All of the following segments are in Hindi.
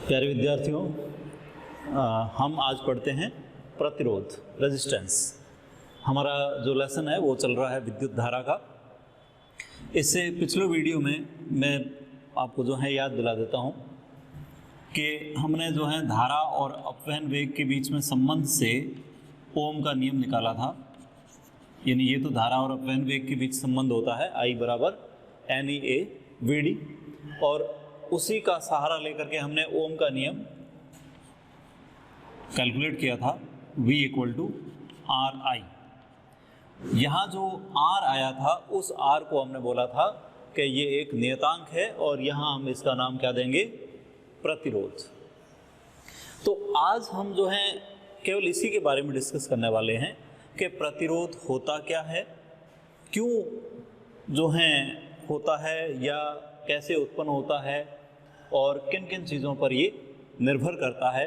प्यारे विद्यार्थियों, हम आज पढ़ते हैं प्रतिरोध, रेजिस्टेंस। हमारा जो लेसन है वो चल रहा है विद्युत धारा का। इससे पिछले वीडियो में मैं आपको जो है याद दिला देता हूँ कि हमने जो है धारा और अपवहन वेग के बीच में संबंध से ओम का नियम निकाला था। यानी ये तो धारा और अपवहन वेग के बीच संबंध होता है, I बराबर NEA/VD, और उसी का सहारा लेकर के हमने ओम का नियम कैलकुलेट किया था, V = RI। यहाँ जो R आया था उस R को हमने बोला था कि ये एक नियतांक है और यहाँ हम इसका नाम क्या देंगे, प्रतिरोध। तो आज हम जो है केवल इसी के बारे में डिस्कस करने वाले हैं कि प्रतिरोध होता क्या है, क्यों जो है होता है या कैसे उत्पन्न होता है और किन किन चीज़ों पर ये निर्भर करता है।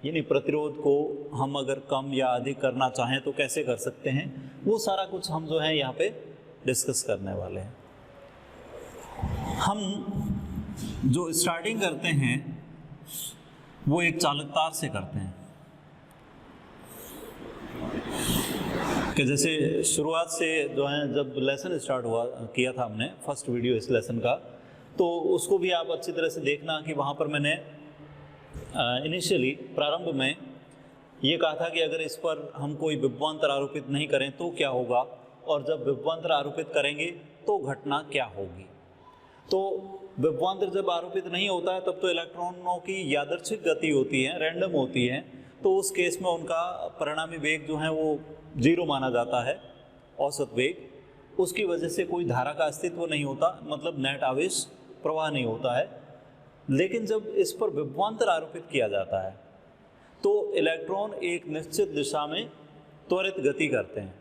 यानी प्रतिरोध को हम अगर कम या अधिक करना चाहें तो कैसे कर सकते हैं, वो सारा कुछ हम जो है यहाँ पे डिस्कस करने वाले हैं। हम जो स्टार्टिंग करते हैं वो एक चालक तार से करते हैं कि जैसे शुरुआत से जो है जब लेसन स्टार्ट किया था हमने फर्स्ट वीडियो इस लेसन का, तो उसको भी आप अच्छी तरह से देखना कि वहाँ पर मैंने इनिशियली प्रारंभ में ये कहा था कि अगर इस पर हम कोई विभवांतर आरोपित नहीं करें तो क्या होगा, और जब विभवांतर आरोपित करेंगे तो घटना क्या होगी। तो विभवांतर जब आरोपित नहीं होता है तब तो इलेक्ट्रॉनों की यादृच्छिक गति होती है, रैंडम होती है, तो उस केस में उनका परिणामी वेग जो है वो 0 माना जाता है, औसत वेग। उसकी वजह से कोई धारा का अस्तित्व नहीं होता, मतलब नेट आवेश प्रवाह नहीं होता है। लेकिन जब इस पर विभवांतर आरोपित किया जाता है तो इलेक्ट्रॉन एक निश्चित दिशा में त्वरित गति करते हैं,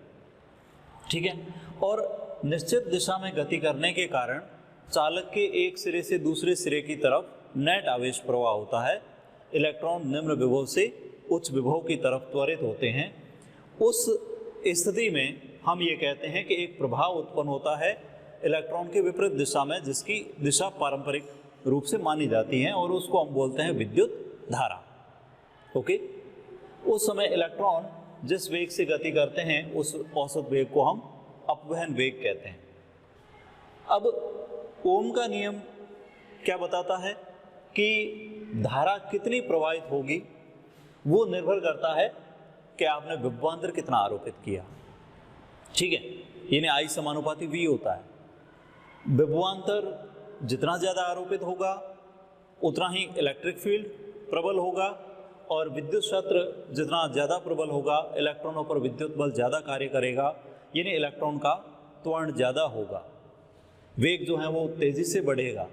ठीक है। और निश्चित दिशा में गति करने के कारण चालक के एक सिरे से दूसरे सिरे की तरफ नेट आवेश प्रवाह होता है। इलेक्ट्रॉन निम्न विभव से उच्च विभव की तरफ त्वरित होते हैं। उस स्थिति में हम ये कहते हैं कि एक प्रभाव उत्पन्न होता है इलेक्ट्रॉन के विपरीत दिशा में, जिसकी दिशा पारंपरिक रूप से मानी जाती है, और उसको हम बोलते हैं विद्युत धारा। ओके, उस समय इलेक्ट्रॉन जिस वेग से गति करते हैं उस औसत वेग को हम अपवहन वेग कहते हैं। अब ओम का नियम क्या बताता है कि धारा कितनी प्रवाहित होगी, वो निर्भर करता है कि आपने विभवांतर कितना आरोपित किया, ठीक है। यानी I समानुपाती V होता है। विभवांतर जितना ज़्यादा आरोपित होगा उतना ही इलेक्ट्रिक फील्ड प्रबल होगा, और विद्युत क्षेत्र जितना ज़्यादा प्रबल होगा इलेक्ट्रॉनों पर विद्युत बल ज़्यादा कार्य करेगा, यानी इलेक्ट्रॉन का त्वरण ज़्यादा होगा, वेग जो है वो तेज़ी से बढ़ेगा।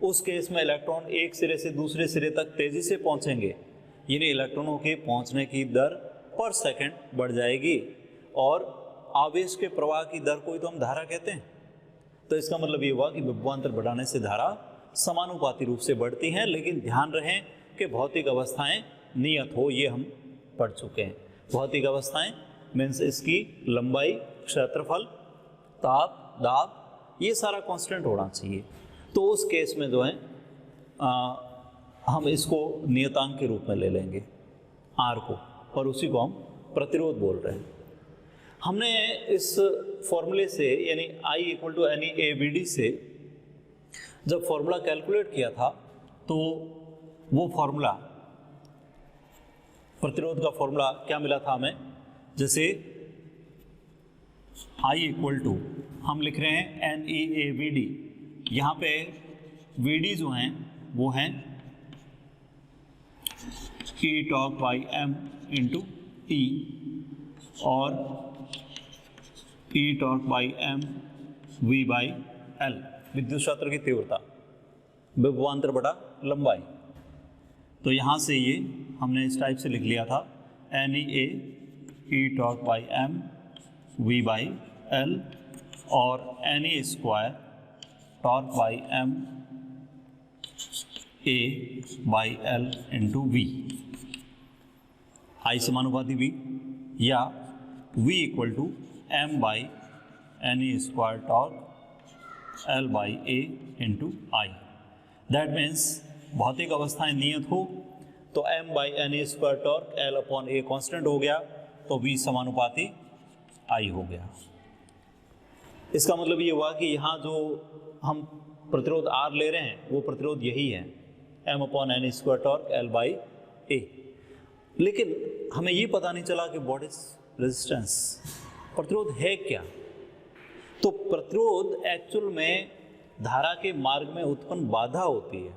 उस केस में इलेक्ट्रॉन एक सिरे से दूसरे सिरे तक तेज़ी से पहुँचेंगे, यानी इलेक्ट्रॉनों के पहुँचने की दर पर सेकंड बढ़ जाएगी, और आवेश के प्रवाह की दर को ही तो हम धारा कहते हैं। तो इसका मतलब ये हुआ कि विभवांतर बढ़ाने से धारा समानुपाती रूप से बढ़ती हैं, लेकिन ध्यान रहें कि भौतिक अवस्थाएं नियत हो, ये हम पढ़ चुके हैं। भौतिक अवस्थाएं मीन्स इसकी लंबाई, क्षेत्रफल, ताप, दाब, ये सारा कांस्टेंट होना चाहिए। तो उस केस में जो है हम इसको नियतांक के रूप में ले लेंगे R को, और उसी को हम प्रतिरोध बोल रहे हैं। हमने इस फॉर्मूले से यानी I = NEA/VD से जब फॉर्मूला कैलकुलेट किया था तो वो फॉर्मूला, प्रतिरोध का फॉर्मूला क्या मिला था हमें, जैसे I = हम लिख रहे हैं NEA/VD, यहाँ पे VD जो हैं वो हैं E torq/m × T और E torq/m V/L, विद्युत क्षेत्र की तीव्रता, विभवांतर बटा लंबाई। तो यहाँ से ये हमने इस टाइप से लिख लिया था NEA E torq/m V/L और NE² torq/m A/L × V, I समानुपाती V, या V = m/NE² torq L/A × I। That means भौतिक अवस्थाएं नियत हो तो m by N A square torque L upon A constant हो गया, तो V समानुपाती I हो गया। इसका मतलब ये हुआ कि यहाँ जो हम प्रतिरोध R ले रहे हैं वो प्रतिरोध यही है, m upon n square torque L by A. लेकिन हमें ये पता नहीं चला कि व्हाट इज रेजिस्टेंस, प्रतिरोध है क्या। तो प्रतिरोध एक्चुअल में धारा के मार्ग में उत्पन्न बाधा होती है।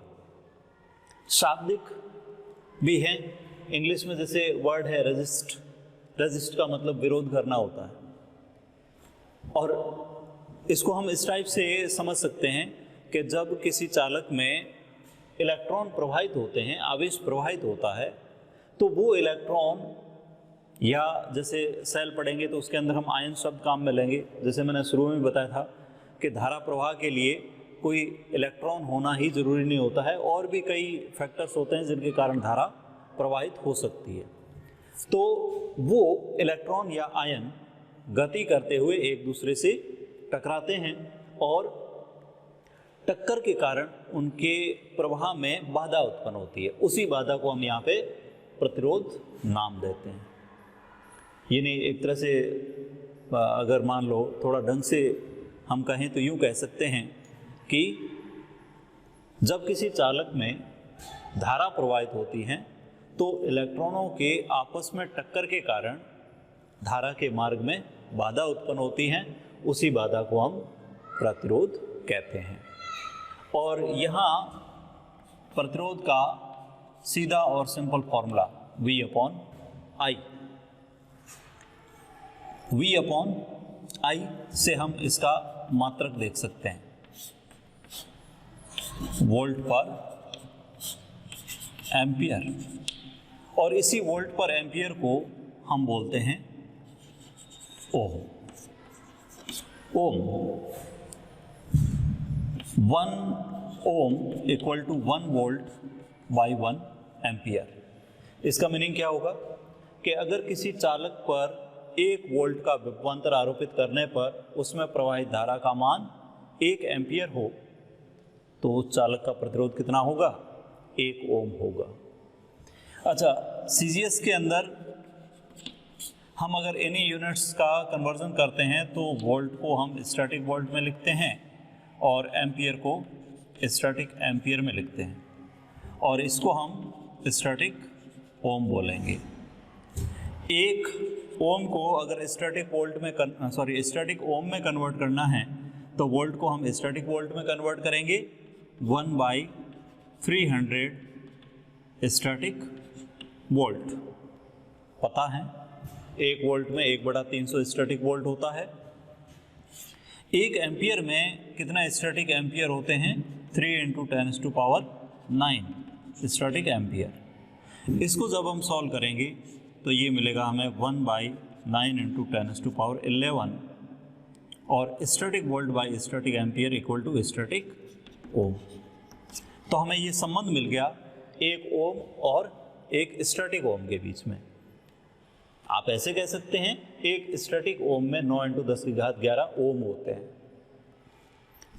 शाब्दिक भी है, इंग्लिश में जैसे वर्ड है रेजिस्ट, रेजिस्ट का मतलब विरोध करना होता है। और इसको हम इस टाइप से समझ सकते हैं कि जब किसी चालक में इलेक्ट्रॉन प्रवाहित होते हैं, आवेश प्रवाहित होता है, तो वो इलेक्ट्रॉन, या जैसे सेल पढ़ेंगे तो उसके अंदर हम आयन शब्द काम में लेंगे। जैसे मैंने शुरू में बताया था कि धारा प्रवाह के लिए कोई इलेक्ट्रॉन होना ही जरूरी नहीं होता है, और भी कई फैक्टर्स होते हैं जिनके कारण धारा प्रवाहित हो सकती है। तो वो इलेक्ट्रॉन या आयन गति करते हुए एक दूसरे से टकराते हैं और टक्कर के कारण उनके प्रवाह में बाधा उत्पन्न होती है। उसी बाधा को हम यहाँ पे प्रतिरोध नाम देते हैं। यानी एक तरह से अगर मान लो थोड़ा ढंग से हम कहें तो यूँ कह सकते हैं कि जब किसी चालक में धारा प्रवाहित होती है तो इलेक्ट्रॉनों के आपस में टक्कर के कारण धारा के मार्ग में बाधा उत्पन्न होती है। उसी बाधा को हम प्रतिरोध कहते हैं। और यहाँ प्रतिरोध का सीधा और simple formula V upon I, V upon I से हम इसका मात्रक देख सकते हैं, वोल्ट पर एम्पियर। और इसी वोल्ट पर एम्पियर को हम बोलते हैं ohm. Ohm 1 ohm equal to 1 volt by 1 ampere. इसका मीनिंग क्या होगा कि अगर किसी चालक पर 1 वोल्ट का विभवांतर आरोपित करने पर उसमें प्रवाहित धारा का मान 1 एम्पियर हो तो उस चालक का प्रतिरोध कितना होगा? 1 ओम होगा। अच्छा, सीजीएस के अंदर हम अगर एनी यूनिट्स का कन्वर्जन करते हैं तो वोल्ट को हम स्टैटिक वोल्ट में लिखते हैं और एम्पियर को स्टैटिक एम्पियर में लिखते हैं, और इसको हम स्टैटिक ओम बोलेंगे। 1 ओम को अगर स्टैटिक वोल्ट में स्टैटिक ओम में कन्वर्ट करना है तो वोल्ट को हम स्टैटिक वोल्ट में कन्वर्ट करेंगे 1/300 स्टैटिक वोल्ट। पता है 1 वोल्ट में 1/300 स्टैटिक वोल्ट होता है। 1 एम्पियर में कितना स्टैटिक एम्पियर होते हैं? 3 × 10⁹ स्टैटिक एम्पियर। इसको जब हम सॉल्व करेंगे तो ये मिलेगा हमें 1/9 × 10⁻11 और static volt by static ampere equal to static ohm. तो हमें ये संबंध मिल गया 1 ओम और 1 स्टैटिक ओम के बीच में। आप ऐसे कह सकते हैं 1 स्टैटिक ओम में 9 × 10⁻11 ओम होते हैं।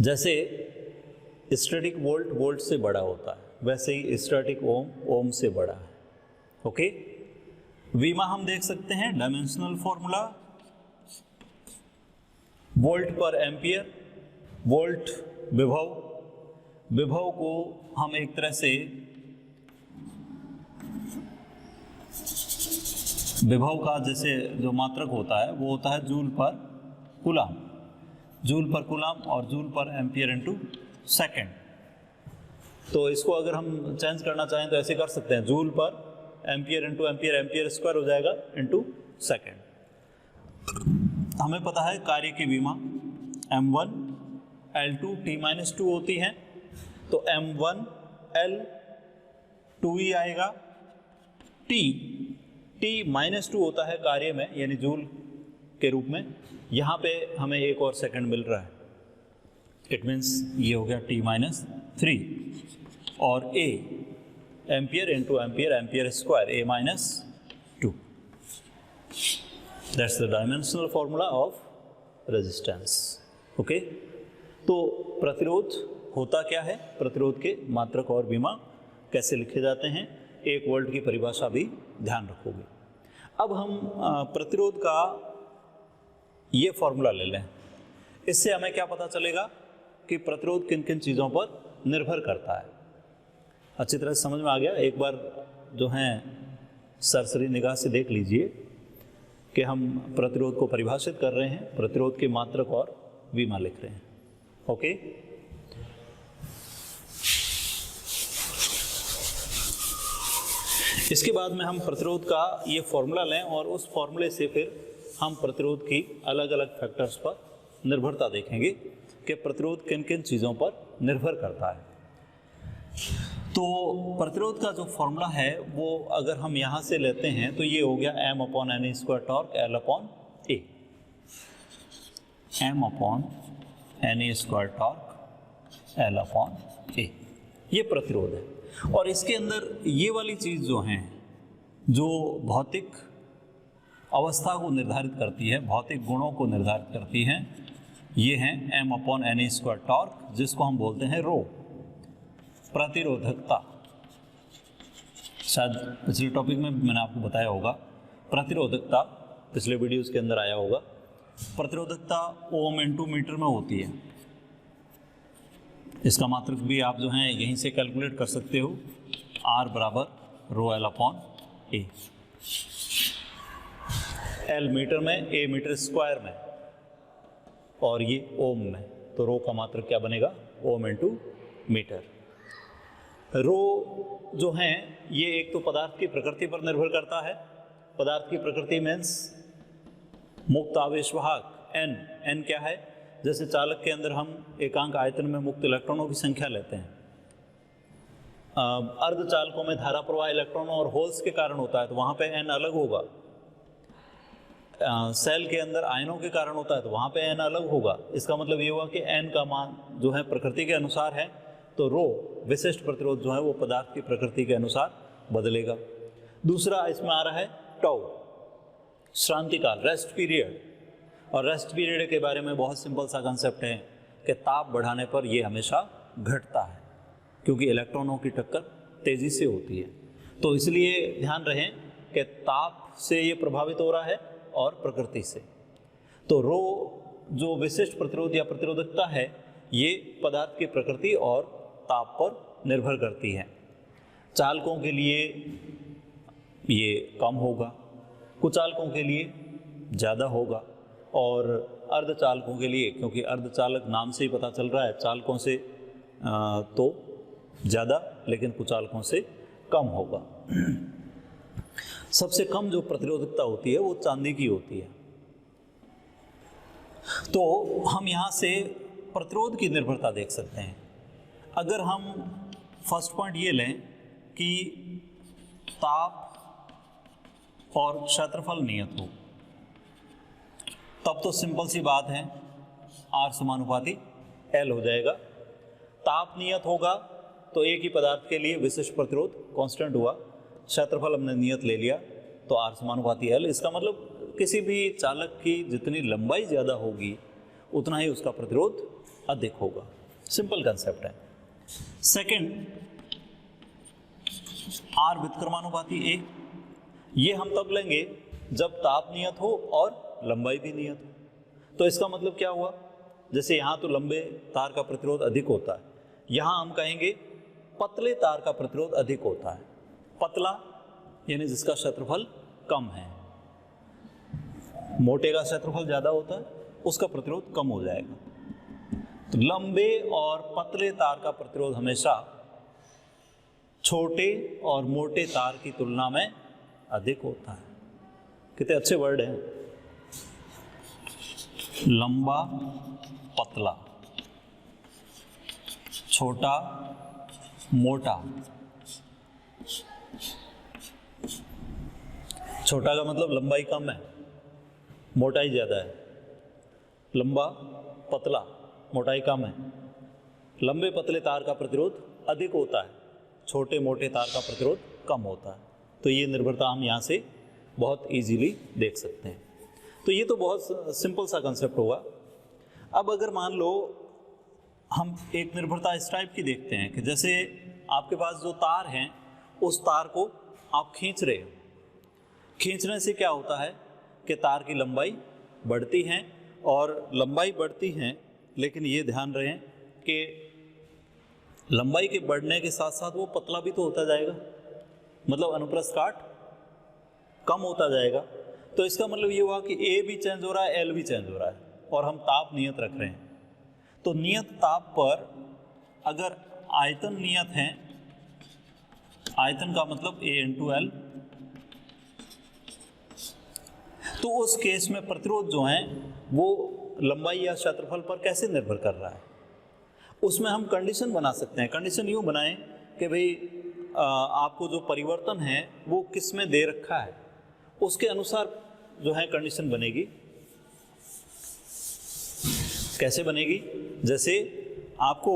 जैसे स्टैटिक वोल्ट वोल्ट से बड़ा होता है, वैसे ही स्टैटिक ओम ओम से बड़ा है। ओके, वीमा हम देख सकते हैं डायमेंशनल फॉर्मूला, वोल्ट पर एम्पियर। वोल्ट विभव, विभव को हम एक तरह से विभव का जैसे जो मात्रक होता है वो होता है joule per coulomb, joule per coulomb और joule per ampere into second. तो इसको अगर हम चेंज करना चाहें तो ऐसे कर सकते हैं, joule per ampere into ampere, ampere square हो जाएगा इनटू सेकंड। हमें पता है कार्य की विमा m1 L2 T-2 होती है, तो m1 L 2E आएगा। T-2 होता है कार्य में यानी जूल के रूप में। यहाँ पे हमें 1 और सेकंड मिल रहा है, इट मीन्स ये हो गया T-3 और A ampere into ampere, ampere square A-2। That's the dimensional formula of resistance. Okay, तो प्रतिरोध होता क्या है? प्रतिरोध के मात्रक और विमा कैसे लिखे जाते हैं, 1 वोल्ट की परिभाषा भी ध्यान रखोगे। अब हम प्रतिरोध का ये फॉर्मूला ले लें। इससे हमें क्या पता चलेगा कि प्रतिरोध किन किन चीज़ों पर निर्भर करता है। अच्छी तरह से समझ में आ गया? एक बार जो है सरसरी निगाह से देख लीजिए कि हम प्रतिरोध को परिभाषित कर रहे हैं, प्रतिरोध के मात्रक और विमा लिख रहे हैं। ओके, इसके बाद में हम प्रतिरोध का ये फॉर्मूला लें और उस फॉर्मूले से फिर हम प्रतिरोध की अलग अलग फैक्टर्स पर निर्भरता देखेंगे कि प्रतिरोध किन किन चीज़ों पर निर्भर करता है। तो प्रतिरोध का जो फॉर्मूला है वो अगर हम यहाँ से लेते हैं तो ये हो गया m/n² torque L/A। m/n² torque L/A, ये प्रतिरोध है। और इसके अंदर ये वाली चीज़ जो हैं, जो भौतिक अवस्था को निर्धारित करती है, भौतिक गुणों को निर्धारित करती हैं, ये हैं m/n² टॉर्क, जिसको हम बोलते हैं रो, प्रतिरोधकता। शायद पिछले टॉपिक में मैंने आपको बताया होगा, प्रतिरोधकता पिछले वीडियोस के अंदर आया होगा। प्रतिरोधकता ओम × मीटर में होती है। इसका मात्रक भी आप जो हैं यहीं से कैलकुलेट कर सकते हो, R = ρL/A। L मीटर में, A मीटर स्क्वायर में और ये ओम में, तो रो का मात्रक क्या बनेगा? ओम × मीटर। रो जो हैं ये एक तो पदार्थ की प्रकृति पर निर्भर करता है। पदार्थ की प्रकृति मीन्स मुक्त आवेश वाहक n क्या है? जैसे चालक के अंदर हम एकांक आयतन में मुक्त इलेक्ट्रॉनों की संख्या लेते हैं। अर्धचालकों में धारा प्रवाह इलेक्ट्रॉनों और होल्स के कारण होता है, तो वहाँ पे n अलग होगा। सेल के अंदर आयनों के कारण होता है, तो वहाँ पे n अलग होगा। इसका मतलब ये हुआ कि n का मान जो है प्रकृति के अनुसार है, तो रो विशिष्ट प्रतिरोध जो है वो पदार्थ की प्रकृति के अनुसार बदलेगा। दूसरा इसमें आ रहा है टाउ, श्रांति काल, रेस्ट पीरियड। और रेस्ट पीरियड के बारे में बहुत सिंपल सा कंसेप्ट है कि ताप बढ़ाने पर ये हमेशा घटता है, क्योंकि इलेक्ट्रॉनों की टक्कर तेज़ी से होती है। तो इसलिए ध्यान रहे कि ताप से ये प्रभावित हो रहा है और प्रकृति से। तो रो जो विशिष्ट प्रतिरोध या प्रतिरोधकता है, ये पदार्थ की प्रकृति और ताप पर निर्भर करती है। चालकों के लिए ये कम होगा, कुचालकों के लिए ज़्यादा होगा, और अर्धचालकों के लिए, क्योंकि अर्धचालक नाम से ही पता चल रहा है, चालकों से तो ज़्यादा लेकिन कुचालकों से कम होगा। सबसे कम जो प्रतिरोधकता होती है वो चांदी की होती है। तो हम यहाँ से प्रतिरोध की निर्भरता देख सकते हैं। अगर हम फर्स्ट पॉइंट ये लें कि ताप और क्षेत्रफल नियत हो, तब तो सिंपल सी बात है, R = L हो जाएगा। ताप नियत होगा तो एक ही पदार्थ के लिए विशिष्ट प्रतिरोध कांस्टेंट हुआ, क्षेत्रफल हमने नियत ले लिया तो R = L। इसका मतलब किसी भी चालक की जितनी लंबाई ज़्यादा होगी उतना ही उसका प्रतिरोध अधिक होगा। सिंपल कंसेप्ट है। सेकंड, R व्युत्क्रमानुपाती A, ये हम तब लेंगे जब ताप नियत हो और लंबाई भी नियत हो। तो इसका मतलब क्या हुआ? जैसे यहाँ तो लंबे तार का प्रतिरोध अधिक होता है, यहाँ हम कहेंगे पतले तार का प्रतिरोध अधिक होता है। पतला यानी जिसका क्षेत्रफल कम है, मोटे का क्षेत्रफल ज़्यादा होता है, उसका प्रतिरोध कम हो जाएगा। तो लंबे और पतले तार का प्रतिरोध हमेशा छोटे और मोटे तार की तुलना में अधिक होता है। कितने अच्छे वर्ड हैं, लंबा पतला, छोटा मोटा। छोटा का मतलब लंबाई कम है, मोटाई ज़्यादा है। लंबा पतला, मोटाई कम है। लंबे पतले तार का प्रतिरोध अधिक होता है, छोटे मोटे तार का प्रतिरोध कम होता है। तो ये निर्भरता हम यहाँ से बहुत इजीली देख सकते हैं। तो ये तो बहुत सिंपल सा कंसेप्ट होगा। अब अगर मान लो हम एक निर्भरता इस टाइप की देखते हैं कि जैसे आपके पास जो तार हैं उस तार को आप खींच रहे हो। खींचने से क्या होता है कि तार की लंबाई बढ़ती है, और लंबाई बढ़ती है, लेकिन ये ध्यान रहे कि लंबाई के बढ़ने के साथ साथ वो पतला भी तो होता जाएगा, मतलब अनुप्रस्थ काट कम होता जाएगा। तो इसका मतलब ये हुआ कि ए भी चेंज हो रहा है, एल भी चेंज हो रहा है, और हम ताप नियत रख रहे हैं। तो नियत ताप पर अगर आयतन नियत है, आयतन का मतलब A इंटू एल, तो उस केस में प्रतिरोध जो है वो लंबाई या क्षेत्रफल पर कैसे निर्भर कर रहा है, उसमें हम कंडीशन बना सकते हैं। कंडीशन यूँ बनाएं कि भाई आपको जो परिवर्तन है वो किस में दे रखा है, उसके अनुसार जो है कंडीशन बनेगी। कैसे बनेगी? जैसे आपको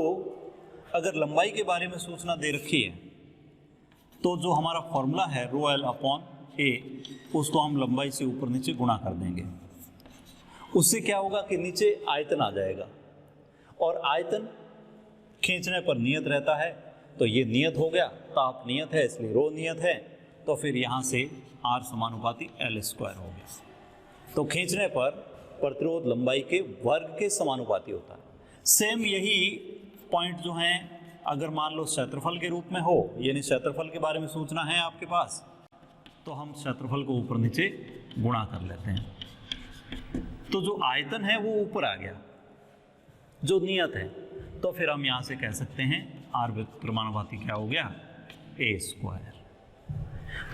अगर लंबाई के बारे में सूचना दे रखी है तो जो हमारा फॉर्मूला है रो एल अपॉन ए, उसको हम लंबाई से ऊपर नीचे गुणा कर देंगे। उससे क्या होगा कि नीचे आयतन आ जाएगा, और आयतन खींचने पर नियत रहता है, तो ये नियत हो गया, ताप नियत है इसलिए रो नियत है, तो फिर यहाँ से R समानुपाती L स्क्वायर हो गया। तो खींचने पर प्रतिरोध लंबाई के वर्ग के समानुपाती होता है। सेम यही पॉइंट जो है अगर मान लो क्षेत्रफल के रूप में हो, यानी क्षेत्रफल के बारे में सूचना है आपके पास, तो हम क्षेत्रफल को ऊपर नीचे गुणा कर लेते हैं। तो जो आयतन है वो ऊपर आ गया, जो नियत है, तो फिर हम यहाँ से कह सकते हैं R परिमाणुपाती क्या हो गया, A स्क्वायर।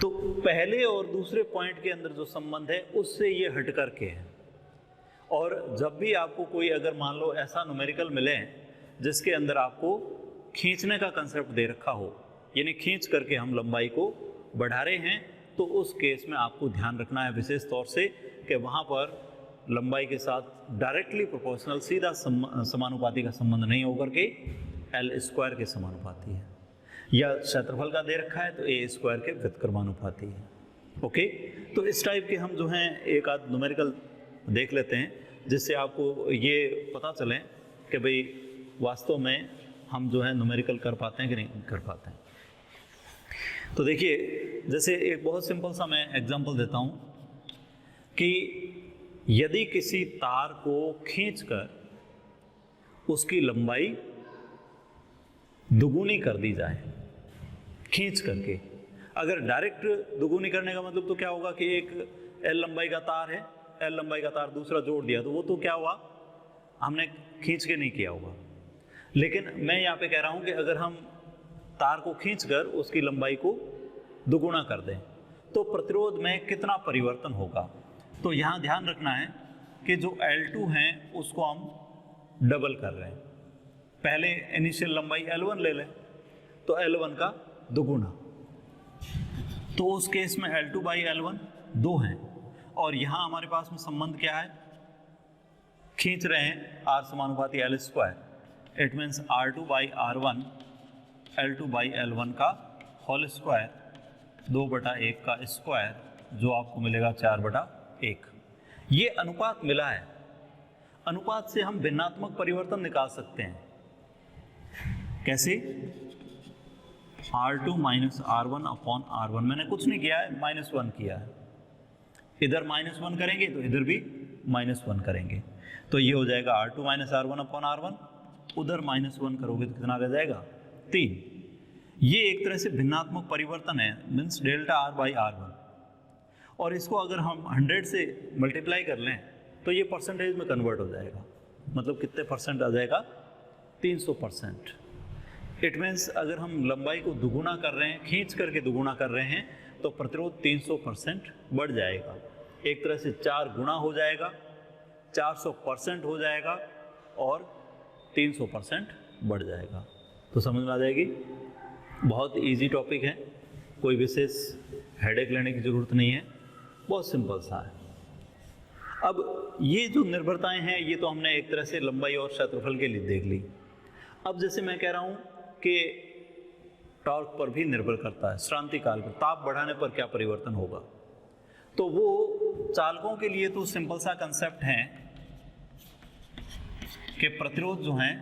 तो पहले और दूसरे पॉइंट के अंदर जो संबंध है उससे ये हट करके है। और जब भी आपको कोई अगर मान लो ऐसा न्यूमेरिकल मिले जिसके अंदर आपको खींचने का कंसेप्ट दे रखा हो, यानी खींच करके हम लंबाई को बढ़ा रहे हैं, तो उस केस में आपको ध्यान रखना है विशेष तौर से कि वहाँ पर लंबाई के साथ डायरेक्टली प्रोपोर्शनल सीधा समानुपाती का संबंध नहीं होकर के L स्क्वायर के समानुपाती है, या क्षेत्रफल का दे रखा है तो A स्क्वायर के व्युत्क्रमानुपाती है। ओके, तो इस टाइप के हम जो हैं एक आध न्यूमेरिकल देख लेते हैं, जिससे आपको ये पता चले कि भाई वास्तव में हम जो है न्यूमेरिकल कर पाते हैं कि नहीं कर पाते हैं। तो देखिए, जैसे एक बहुत सिंपल सा मैं एग्जांपल देता हूँ कि यदि किसी तार को खींचकर उसकी लंबाई दुगुनी कर दी जाए, खींच करके, अगर डायरेक्ट दुगुनी करने का मतलब तो क्या होगा कि एक L लंबाई का तार है, L लंबाई का तार दूसरा जोड़ दिया, तो वो तो क्या हुआ, हमने खींच के नहीं किया होगा। लेकिन मैं यहाँ पे कह रहा हूँ कि अगर हम तार को खींचकर उसकी लंबाई को दुगुना कर दें तो प्रतिरोध में कितना परिवर्तन होगा। तो यहाँ ध्यान रखना है कि जो L2 है उसको हम डबल कर रहे हैं। पहले इनिशियल लंबाई L1 ले लें, तो L1 का दुगुना, तो उस केस में L2 बाई L1 2 है, और यहाँ हमारे पास में संबंध क्या है, खींच रहे हैं R समानुपाती L square, it means R2 by R1 L2 by L1 का होल स्क्वायर 2/1 का स्क्वायर, जो आपको मिलेगा 4/1। ये अनुपात मिला है, अनुपात से हम भिन्नात्मक परिवर्तन निकाल सकते हैं। कैसे? R2 minus R1 upon R1, मैंने कुछ नहीं किया है, -1 किया है। इधर -1 करेंगे तो इधर भी -1 करेंगे, तो ये हो जाएगा R2 minus R1 upon R1। उधर -1 करोगे तो कितना रह जाएगा, 3। ये एक तरह से भिन्नात्मक परिवर्तन है, means delta R by R1। और इसको अगर हम 100 से मल्टीप्लाई कर लें तो ये परसेंटेज में कन्वर्ट हो जाएगा, मतलब कितने परसेंट आ जाएगा, 300%। इट मीन्स अगर हम लंबाई को दुगुना कर रहे हैं, खींच करके दुगुना कर रहे हैं, तो प्रतिरोध 300% बढ़ जाएगा। एक तरह से 4 गुना हो जाएगा, 400% हो जाएगा, और 300% बढ़ जाएगा। तो समझ में आ जाएगी, बहुत इजी टॉपिक है, कोई विशेष हेडेक लेने की ज़रूरत नहीं है, बहुत सिंपल सा है। अब ये जो निर्भरताएं हैं ये तो हमने एक तरह से लंबाई और क्षेत्रफल के लिए देख ली। अब जैसे मैं कह रहा हूँ कि टॉर्क पर भी निर्भर करता है, श्रांति काल पर ताप बढ़ाने पर क्या परिवर्तन होगा, तो वो चालकों के लिए तो सिंपल सा कंसेप्ट है कि प्रतिरोध जो है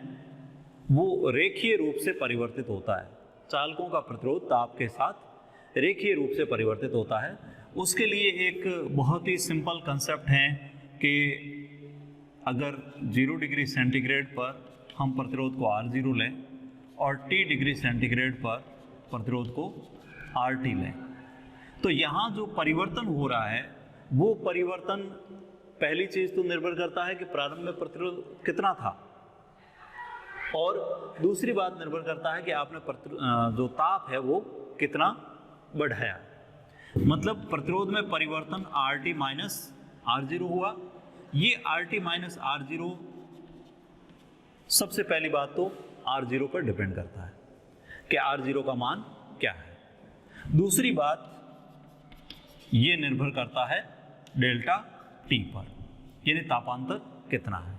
वो रेखीय रूप से परिवर्तित होता है। चालकों का प्रतिरोध ताप के साथ रेखीय रूप से परिवर्तित होता है। उसके लिए एक बहुत ही सिंपल कंसेप्ट है कि अगर 0 डिग्री सेंटीग्रेड पर हम प्रतिरोध को R0 लें और T डिग्री सेंटीग्रेड पर प्रतिरोध को RT लें, तो यहाँ जो परिवर्तन हो रहा है वो परिवर्तन पहली चीज तो निर्भर करता है कि प्रारंभ में प्रतिरोध कितना था, और दूसरी बात निर्भर करता है कि आपने जो ताप है वो कितना बढ़ाया। मतलब प्रतिरोध में परिवर्तन RT माइनस R0 हुआ। ये RT माइनस R0 सबसे पहली बात तो R0 पर डिपेंड करता है कि R0 का मान क्या है। दूसरी बात ये निर्भर करता है डेल्टा T पर, यानी तापांतर कितना है।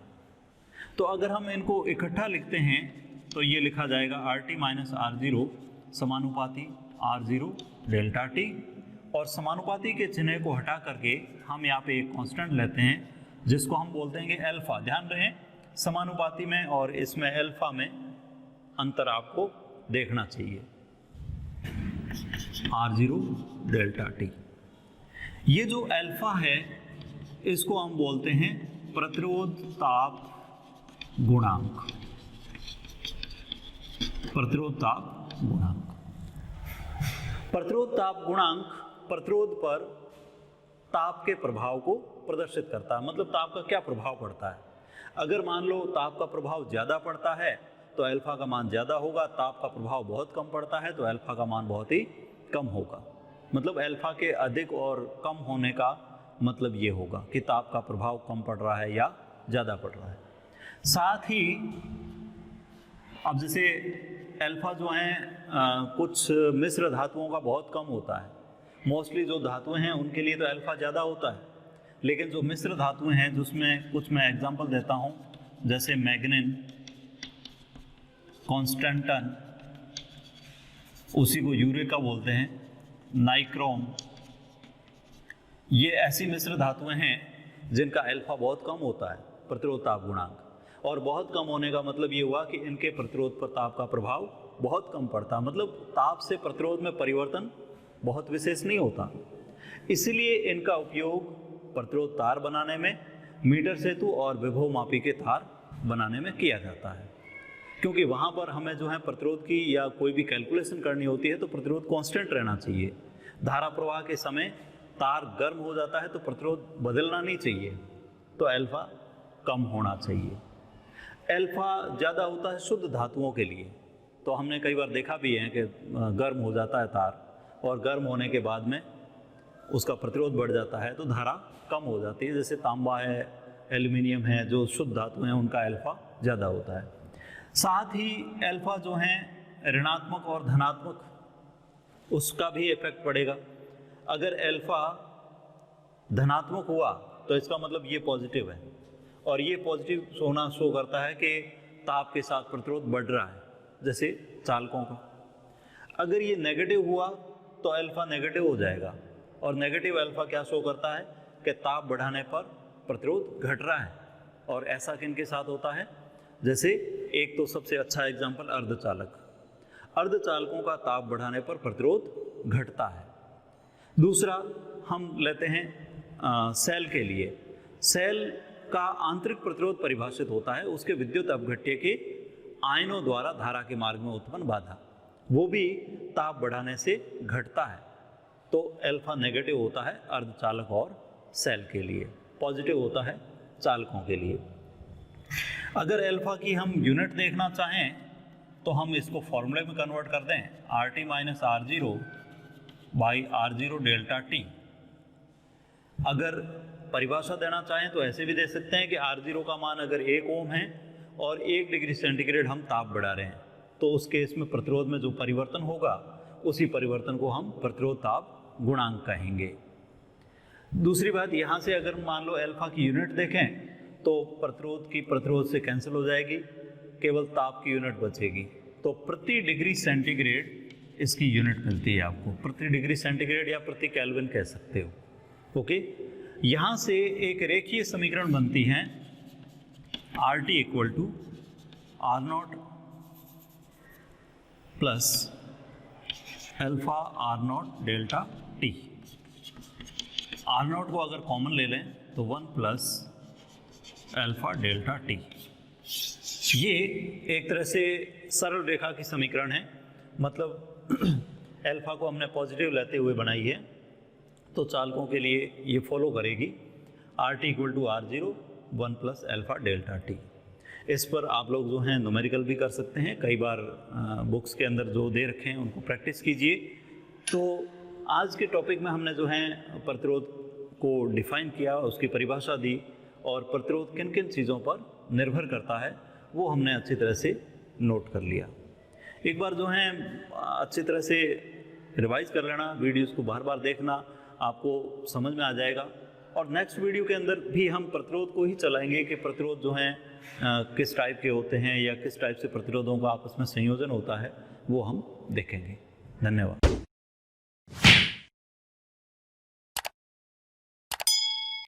तो अगर हम इनको इकट्ठा लिखते हैं तो ये लिखा जाएगा RT माइनस R0 समानुपाती R0 डेल्टा T, और समानुपाती के चिन्ह को हटा करके हम यहाँ पे एक कांस्टेंट लेते हैं जिसको हम बोलते हैं कि अल्फा। ध्यान रहे समानुपाती में और इसमें अल्फा में अंतर आपको देखना चाहिए। R0 डेल्टा T, ये जो अल्फा है इसको हम बोलते हैं प्रतिरोध ताप गुणांक। प्रतिरोध ताप गुणांक, प्रतिरोध ताप गुणांक प्रतिरोध पर ताप के प्रभाव को प्रदर्शित करता है। मतलब ताप का क्या प्रभाव पड़ता है। अगर मान लो ताप का प्रभाव ज़्यादा पड़ता है तो अल्फा का मान ज़्यादा होगा, ताप का प्रभाव बहुत कम पड़ता है तो अल्फा का मान बहुत ही कम होगा। मतलब अल्फा के अधिक और कम होने का मतलब ये होगा कि ताप का प्रभाव कम पड़ रहा है या ज़्यादा पड़ रहा है। साथ ही अब जैसे अल्फा जो है कुछ मिश्र धातुओं का बहुत कम होता है। मोस्टली जो धातुएं हैं उनके लिए तो अल्फा ज़्यादा होता है, लेकिन जो मिश्र धातुएं हैं जिसमें कुछ मैं एग्जांपल देता हूँ, जैसे मैग्नीन, कॉन्स्टेंटन, उसी को यूरेका बोलते हैं, नाइक्रोम, ये ऐसी मिश्र धातुएं हैं जिनका अल्फा बहुत कम होता है प्रतिरोध ताप गुणांक। और बहुत कम होने का मतलब ये हुआ कि इनके प्रतिरोध पर ताप का प्रभाव बहुत कम पड़ता, मतलब ताप से प्रतिरोध में परिवर्तन बहुत विशेष नहीं होता। इसलिए इनका उपयोग प्रतिरोध तार बनाने में, मीटर सेतु और विभव मापी के तार बनाने में किया जाता है, क्योंकि वहाँ पर हमें जो है प्रतिरोध की या कोई भी कैलकुलेशन करनी होती है तो प्रतिरोध कांस्टेंट रहना चाहिए। धारा प्रवाह के समय तार गर्म हो जाता है तो प्रतिरोध बदलना नहीं चाहिए, तो अल्फा कम होना चाहिए। अल्फा ज़्यादा होता है शुद्ध धातुओं के लिए, तो हमने कई बार देखा भी है कि गर्म हो जाता है तार और गर्म होने के बाद में उसका प्रतिरोध बढ़ जाता है तो धारा कम हो जाती है। जैसे तांबा है, एल्युमिनियम है, जो शुद्ध धातु हैं उनका अल्फा ज़्यादा होता है। साथ ही अल्फा जो है ऋणात्मक और धनात्मक उसका भी इफेक्ट पड़ेगा। अगर अल्फा धनात्मक हुआ तो इसका मतलब ये पॉजिटिव है, और ये पॉजिटिव होना शो करता है कि ताप के साथ प्रतिरोध बढ़ रहा है, जैसे चालकों का। अगर ये नेगेटिव हुआ तो अल्फा नेगेटिव हो जाएगा, और नेगेटिव अल्फा क्या शो करता है कि ताप बढ़ाने पर प्रतिरोध घट रहा है। और ऐसा किनके साथ होता है, जैसे एक तो सबसे अच्छा एग्जांपल अर्धचालक। अर्धचालकों का ताप बढ़ाने पर प्रतिरोध घटता है। दूसरा हम लेते हैं सेल के लिए। सेल का आंतरिक प्रतिरोध परिभाषित होता है उसके विद्युत अपघट्य के आयनों द्वारा धारा के मार्ग में उत्पन्न बाधा, वो भी ताप बढ़ाने से घटता है। तो अल्फा नेगेटिव होता है अर्धचालक और सेल के लिए, पॉजिटिव होता है चालकों के लिए। अगर अल्फा की हम यूनिट देखना चाहें तो हम इसको फॉर्मूले में कन्वर्ट कर दें, RT minus R0 by R0 delta T। अगर परिभाषा देना चाहें तो ऐसे भी दे सकते हैं कि R0 का मान अगर 1 ओम है और 1 डिग्री सेंटीग्रेड हम ताप बढ़ा रहे हैं तो उस केस में प्रतिरोध में जो परिवर्तन होगा उसी परिवर्तन को हम प्रतिरोध ताप गुणांक कहेंगे। दूसरी बात, यहाँ से अगर मान लो अल्फा की यूनिट देखें तो प्रतिरोध की प्रतिरोध से कैंसिल हो जाएगी, केवल ताप की यूनिट बचेगी। तो प्रति डिग्री सेंटीग्रेड इसकी यूनिट मिलती है आपको, प्रति डिग्री सेंटीग्रेड या प्रति केल्विन कह सकते हो। ओके, यहाँ से एक रेखीय समीकरण बनती है RT equal to R0 plus alpha R naught delta T. R naught को अगर कॉमन ले लें तो 1 प्लस अल्फा डेल्टा टी। ये एक तरह से सरल रेखा की समीकरण है, मतलब अल्फा को हमने पॉजिटिव लेते हुए बनाई है, तो चालकों के लिए ये फॉलो करेगी R T equal to R zero 1 plus alpha delta T. इस पर आप लोग जो हैं न्यूमेरिकल भी कर सकते हैं, कई बार बुक्स के अंदर जो दे रखे हैं उनको प्रैक्टिस कीजिए। तो आज के टॉपिक में हमने जो है प्रतिरोध को डिफाइन किया, उसकी परिभाषा दी, और प्रतिरोध किन किन चीज़ों पर निर्भर करता है वो हमने अच्छी तरह से नोट कर लिया। एक बार जो है अच्छी तरह से रिवाइज कर लेना, वीडियोस को बार बार देखना, आपको समझ में आ जाएगा। और नेक्स्ट वीडियो के अंदर भी हम प्रतिरोध को ही चलाएंगे कि प्रतिरोध जो हैं किस टाइप के होते हैं या किस टाइप से प्रतिरोधों का आपस में संयोजन होता है, वो हम देखेंगे। धन्यवाद।